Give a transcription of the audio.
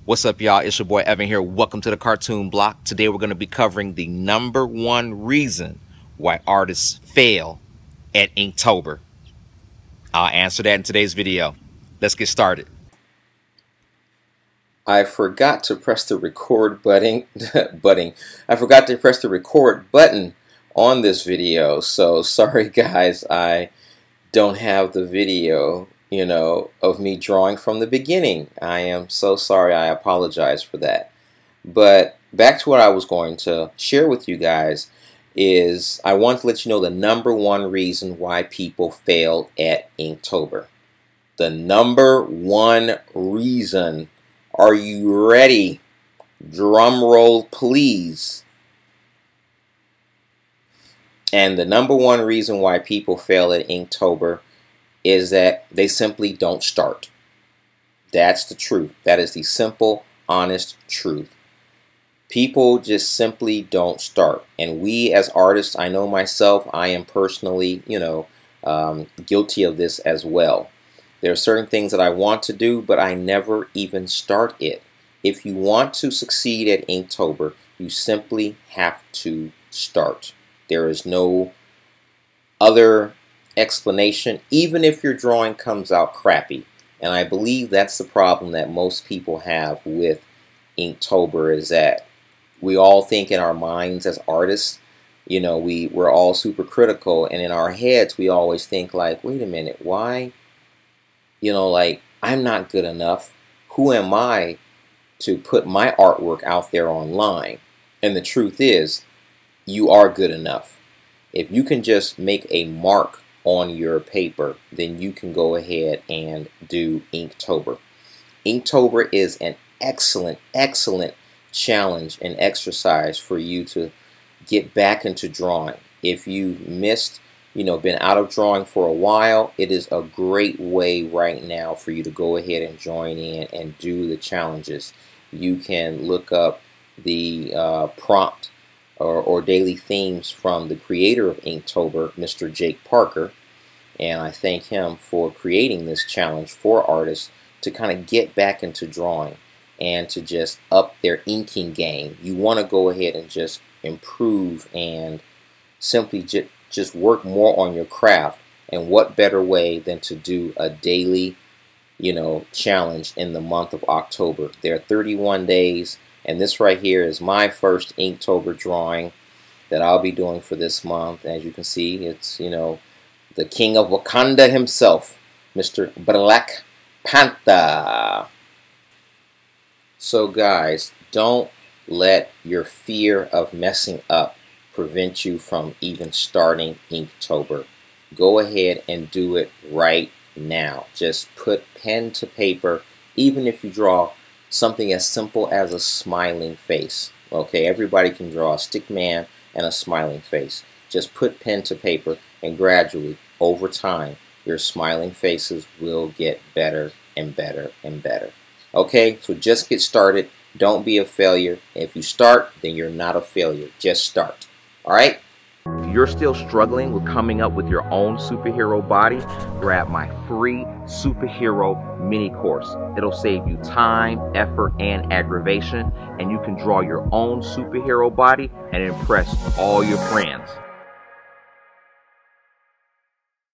What's up, y'all? It's your boy Evan here. Welcome to the Cartoon Block. Today we're going to be covering the #1 reason why artists fail at Inktober. I'll answer that in today's video. Let's get started. I forgot to press the record button. I forgot to press the record button on this video. So sorry, guys. I don't have the video, of me drawing from the beginning. I am so sorry. I apologize for that. But back to what I was going to share with you guys is I want to let you know the #1 reason why people fail at Inktober. The #1 reason. Are you ready? Drum roll, please. And the #1 reason why people fail at Inktober is that they simply don't start. That's the truth. That is the simple, honest truth. People just simply don't start. And we as artists, I know myself, I am personally, guilty of this as well. There are certain things that I want to do, but I never even start it. If you want to succeed at Inktober, you simply have to start. There is no other explanation, even if your drawing comes out crappy. And I believe that's the problem that most people have with Inktober, is that we all think in our minds as artists, we're all super critical, and in our heads we always think like, wait a minute, why? Like, I'm not good enough. Who am I to put my artwork out there online? And the truth is, you are good enough. If you can just make a mark on your paper, then you can go ahead and do Inktober. Inktober is an excellent challenge and exercise for you to get back into drawing. If you missed, been out of drawing for a while, it is a great way right now for you to go ahead and join in and do the challenges. You can look up the prompt or daily themes from the creator of Inktober, Mr. Jake Parker, and I thank him for creating this challenge for artists to kind of get back into drawing and to just up their inking game. You want to go ahead and just improve and simply just work more on your craft. And what better way than to do a daily, challenge in the month of October. There are 31 days, and this right here is my first Inktober drawing that I'll be doing for this month. As you can see, it's, the king of Wakanda himself, Mr. Black Panther. So guys, don't let your fear of messing up prevent you from even starting Inktober. Go ahead and do it right now. Just put pen to paper, even if you draw something as simple as a smiling face. Okay, everybody can draw a stick man and a smiling face. Just put pen to paper, and gradually, over time, your smiling faces will get better and better and better. Okay, so just get started. Don't be a failure. If you start, then you're not a failure. Just start. Alright? If you're still struggling with coming up with your own superhero body, grab my free superhero mini course. It'll save you time, effort, and aggravation, and you can draw your own superhero body and impress all your friends.